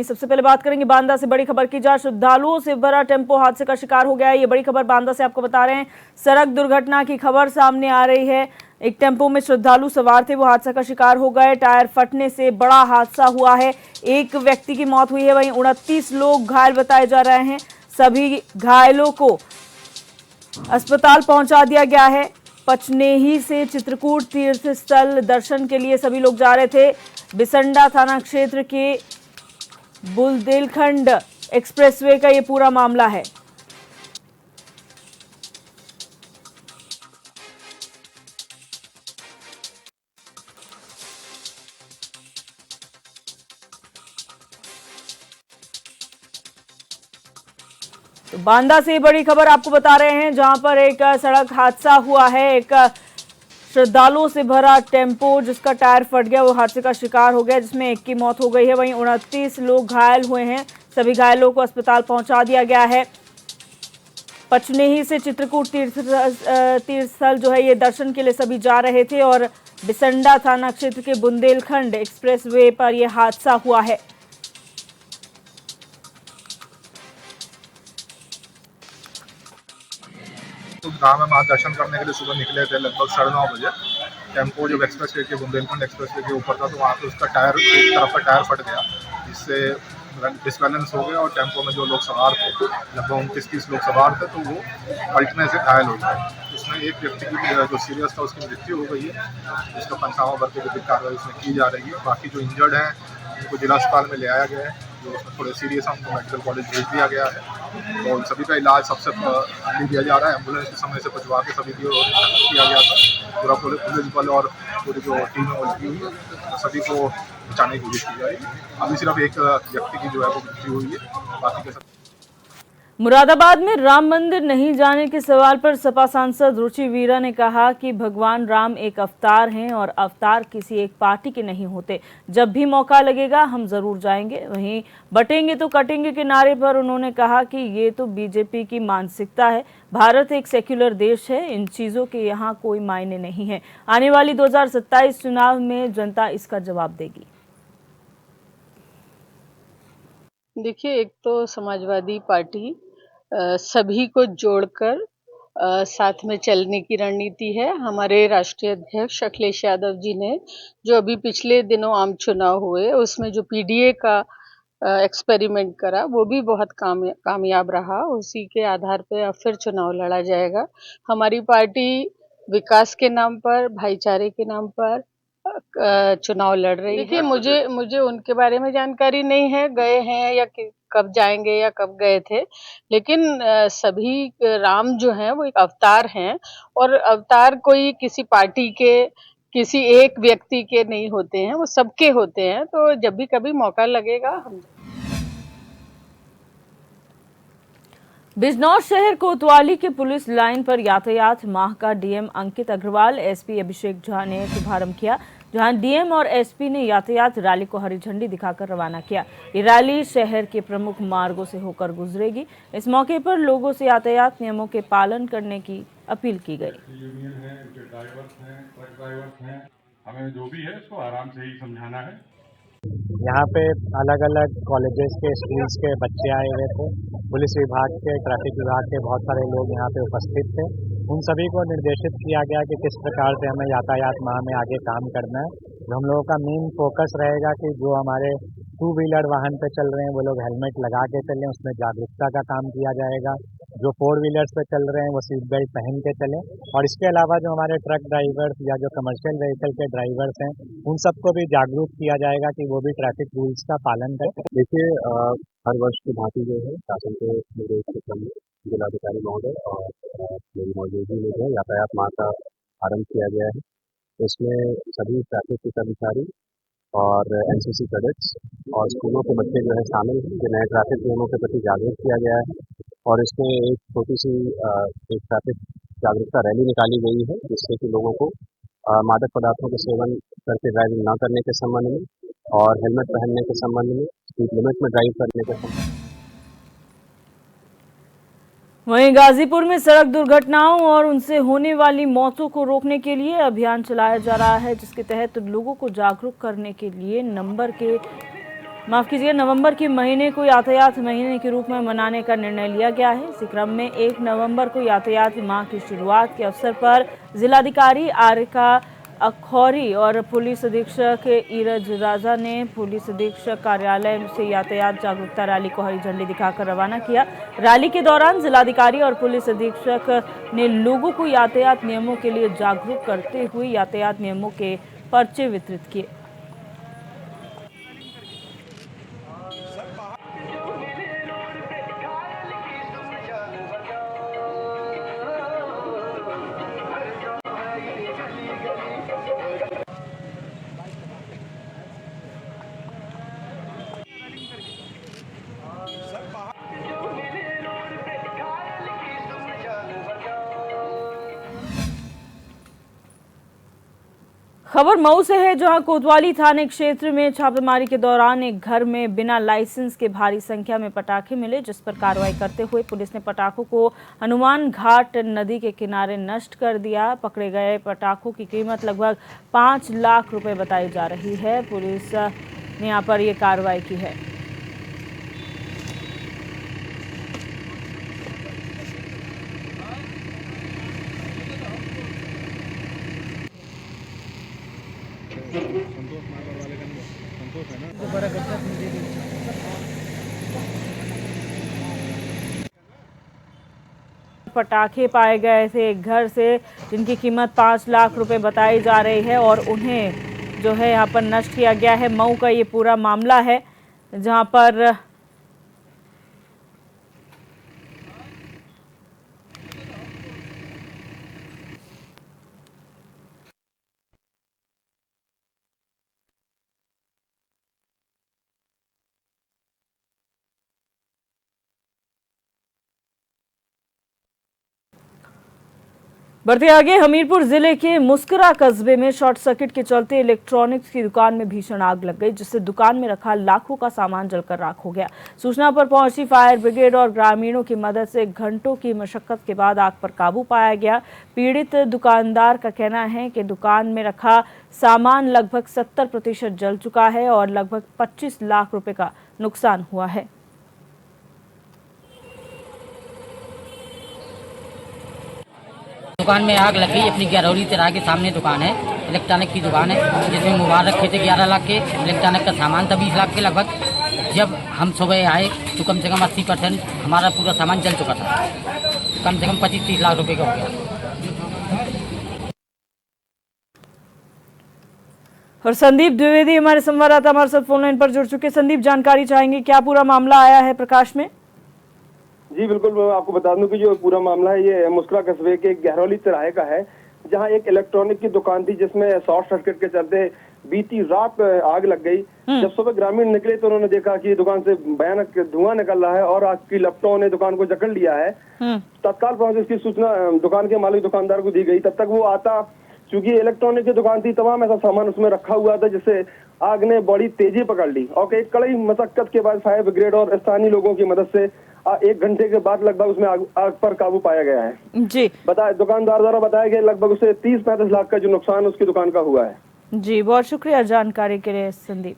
सबसे पहले बात करेंगे बांदा से। बड़ी खबर की जाए, श्रद्धालुओं से भरा टेम्पो हादसे का शिकार हो गया है। ये बड़ी खबर बांदा से आपको बता रहे हैं। सड़क दुर्घटना की खबर सामने आ रही है। एक टेम्पो में श्रद्धालु सवार थे, वो हादसा का शिकार हो गए। टायर फटने से बड़ा हादसा हुआ है। एक व्यक्ति की मौत हुई है, वहीं 29 लोग घायल बताए जा रहे हैं। सभी घायलों को अस्पताल पहुंचा दिया गया है। पचनेही से चित्रकूट तीर्थ स्थल दर्शन के लिए सभी लोग जा रहे थे। बिसंडा थाना क्षेत्र के बुंदेलखंड एक्सप्रेसवे का ये पूरा मामला है। तो बांदा से बड़ी खबर आपको बता रहे हैं, जहां पर एक सड़क हादसा हुआ है। एक श्रद्धालुओं से भरा टेम्पो जिसका टायर फट गया, वो हादसे का शिकार हो गया, जिसमें एक की मौत हो गई है। वहीं 29 लोग घायल हुए हैं। सभी घायलों को अस्पताल पहुंचा दिया गया है। पचनेही से चित्रकूट तीर्थ स्थल जो है, ये दर्शन के लिए सभी जा रहे थे और बिसंडा थाना क्षेत्र के बुंदेलखंड एक्सप्रेसवे पर यह हादसा हुआ है। तो गाँव में वहाँ दर्शन करने के लिए सुबह निकले थे लगभग 9:30 बजे। टेम्पो जो एक्सप्रेस वे के बुंदेलखंड एक्सप्रेस वे के ऊपर था, तो वहाँ पे उसका टायर, एक तरफ का टायर फट गया, जिससे डिसबैलेंस हो गया और टेम्पो में जो लोग सवार थे, लगभग 29-30 लोग सवार थे, तो वो पलटने से घायल हो गए। उसमें एक व्यक्ति की जो सीरियस था उसकी मृत्यु हो गई है, जिसका पंचनामा भर के विधिक कार्रवाई उसमें की जा रही है। बाकी जो इंजर्ड हैं उनको जिला अस्पताल में ले आया गया है। जो उसमें थोड़े सीरियस हैं उनको मेडिकल कॉलेज भेज दिया गया है और सभी का इलाज सबसे अर्ली दिया जा रहा है। एम्बुलेंस के समय से पहुँचवा के सभी किया गया था। पूरा पुलिस बल और पूरी जो टीम है वो लगी हुई है, तो सभी को बचाने की कोशिश की जाएगी। अभी सिर्फ एक व्यक्ति की जो है वो मृत्यु हुई है, बाकी के सब। मुरादाबाद में राम मंदिर नहीं जाने के सवाल पर सपा सांसद रुचि वीरा ने कहा कि भगवान राम एक अवतार हैं और अवतार किसी एक पार्टी के नहीं होते। जब भी मौका लगेगा हम जरूर जाएंगे। वहीं बटेंगे तो कटेंगे के नारे पर उन्होंने कहा कि ये तो बीजेपी की मानसिकता है। भारत एक सेक्युलर देश है, इन चीजों के यहाँ कोई मायने नहीं है। आने वाली 2027 चुनाव में जनता इसका जवाब देगी। देखिए, एक तो समाजवादी पार्टी सभी को जोड़कर साथ में चलने की रणनीति है। हमारे राष्ट्रीय अध्यक्ष अखिलेश यादव जी ने जो अभी पिछले दिनों आम चुनाव हुए, उसमें जो पीडीए का एक्सपेरिमेंट करा, वो भी बहुत कामयाब रहा। उसी के आधार पे अब फिर चुनाव लड़ा जाएगा। हमारी पार्टी विकास के नाम पर, भाईचारे के नाम पर चुनाव लड़ रही है। देखिए, मुझे उनके बारे में जानकारी नहीं है, गए हैं या कब जाएंगे या कब गए थे, लेकिन सभी राम जो हैं वो एक अवतार हैं और अवतार कोई किसी पार्टी के, किसी एक व्यक्ति के नहीं होते हैं, वो सबके होते हैं। तो जब भी कभी मौका लगेगा हम। बिजनौर शहर कोतवाली के पुलिस लाइन पर यातायात माह का डीएम अंकित अग्रवाल, एसपी अभिषेक झा ने शुभारंभ किया, जहां डीएम और एसपी ने यातायात रैली को हरी झंडी दिखाकर रवाना किया। ये रैली शहर के प्रमुख मार्गों से होकर गुजरेगी। इस मौके पर लोगों से यातायात नियमों के पालन करने की अपील की गई। यूनियन है, उनके ड्राइवर्स हैं, ट्रक ड्राइवर्स हैं, हमें जो भी है इसको आराम से ही समझाना है। यहाँ पे अलग अलग कॉलेजेस के, स्कूल्स के बच्चे आए हुए थे। पुलिस विभाग के, ट्रैफिक विभाग के बहुत सारे लोग यहाँ पे उपस्थित थे। उन सभी को निर्देशित किया गया कि किस प्रकार से हमें यातायात माह में आगे काम करना है। जो हम लोगों का मेन फोकस रहेगा कि जो हमारे 2 व्हीलर वाहन पे चल रहे हैं वो लोग हेलमेट लगा के चलें, उसमें जागरूकता का काम किया जाएगा। जो 4 व्हीलर्स पे चल रहे हैं वो सीट बेल्ट पहन के चलें। और इसके अलावा जो हमारे ट्रक ड्राइवर्स या जो कमर्शियल व्हीकल के ड्राइवर्स हैं, उन सबको भी जागरूक किया जाएगा कि वो भी ट्रैफिक रूल्स का पालन करें। देखिए, हर वर्ष की भांति जो है शासन के निर्देश के क्रम में जिलाधिकारी महोदय और मेरी मौजूदगी में जो यातायात माह का आरंभ किया गया है। इसमें सभी ट्रैफिक के कर्मचारी और एनसीसी कैडेट्स और स्कूलों के बच्चे जो है शामिल हैं, जिन्हें ट्रैफिक नियमों के प्रति जागरूक किया गया है। और इसमें एक छोटी सी एक ट्रैफिक जागरूकता रैली निकाली गई है, जिससे कि लोगों को मादक पदार्थों के सेवन करके ड्राइविंग न करने के संबंध में और हेलमेट पहनने के संबंध में, स्पीड लिमिट में ड्राइव करने के संबंध में। वहीं गाजीपुर में सड़क दुर्घटनाओं और उनसे होने वाली मौतों को रोकने के लिए अभियान चलाया जा रहा है, जिसके तहत लोगों को जागरूक करने के लिए नंबर के माफ कीजिए, नवंबर के महीने को यातायात महीने के रूप में मनाने का निर्णय लिया गया है। इसी क्रम में 1 नवंबर को यातायात माह की शुरुआत के अवसर पर जिलाधिकारी आरिका अखौरी और पुलिस अधीक्षक ईरज राजा ने पुलिस अधीक्षक कार्यालय से यातायात जागरूकता रैली को हरी झंडी दिखाकर रवाना किया। रैली के दौरान जिलाधिकारी और पुलिस अधीक्षक ने लोगों को यातायात नियमों के लिए जागरूक करते हुए यातायात नियमों के पर्चे वितरित किए। खबर मऊ से है, जहां कोतवाली थाने क्षेत्र में छापेमारी के दौरान एक घर में बिना लाइसेंस के भारी संख्या में पटाखे मिले, जिस पर कार्रवाई करते हुए पुलिस ने पटाखों को हनुमान घाट नदी के किनारे नष्ट कर दिया। पकड़े गए पटाखों की कीमत लगभग 5 लाख रुपए बताई जा रही है। पुलिस ने यहां पर यह कार्रवाई की है। पटाखे पाए गए थे एक घर से, जिनकी कीमत 5 लाख रुपए बताई जा रही है और उन्हें जो है यहाँ पर नष्ट किया गया है। मऊ का ये पूरा मामला है, जहाँ पर बढ़ते आगे, हमीरपुर जिले के मुस्करा कस्बे में शॉर्ट सर्किट के चलते इलेक्ट्रॉनिक्स की दुकान में भीषण आग लग गई, जिससे दुकान में रखा लाखों का सामान जलकर राख हो गया। सूचना पर पहुंची फायर ब्रिगेड और ग्रामीणों की मदद से घंटों की मशक्कत के बाद आग पर काबू पाया गया। पीड़ित दुकानदार का कहना है कि दुकान में रखा सामान लगभग 70% जल चुका है और लगभग 25 लाख रुपए का नुकसान हुआ है। दुकान में आग लग गई। अपनी गरौली तिराहे के सामने दुकान है, इलेक्ट्रॉनिक की दुकान है, जिसमें मोबाइल रखे थे 11 लाख के, इलेक्ट्रॉनिक का सामान था 20 लाख के लगभग। जब हम सुबह आए तो कम से कम 80% हमारा पूरा सामान जल चुका था। कम से कम 25-30 लाख रुपए का हो गया। और संदीप द्विवेदी हमारे संवाददाता हमारे साथ फोन लाइन पर जुड़ चुके। संदीप, जानकारी चाहेंगे, क्या पूरा मामला आया है प्रकाश में? जी बिल्कुल, मैं आपको बता दूं कि जो पूरा मामला है ये मुस्करा कस्बे के गहरौली तिराहे का है, जहां एक इलेक्ट्रॉनिक की दुकान थी जिसमें शॉर्ट सर्किट के चलते बीती रात आग लग गई। जब सुबह ग्रामीण निकले तो उन्होंने देखा कि दुकान से भयानक धुआं निकल रहा है और आग की लपटों ने दुकान को जकड़ लिया है। तत्काल पहुंच इसकी सूचना दुकान के मालिक दुकानदार को दी गई। तब तक वो आता, चूंकि इलेक्ट्रॉनिक की दुकान थी, तमाम ऐसा सामान उसमें रखा हुआ था, जिससे आग ने बड़ी तेजी पकड़ ली और एक कड़ी मशक्कत के बाद फायर ब्रिगेड और स्थानीय लोगों की मदद से 1 घंटे के बाद लगभग उसमें आग पर काबू पाया गया है। जी, दुकानदार द्वारा बताया गया लगभग उसे 30-35 लाख का जो नुकसान उसकी दुकान का हुआ है। जी, बहुत शुक्रिया जानकारी के लिए संदीप।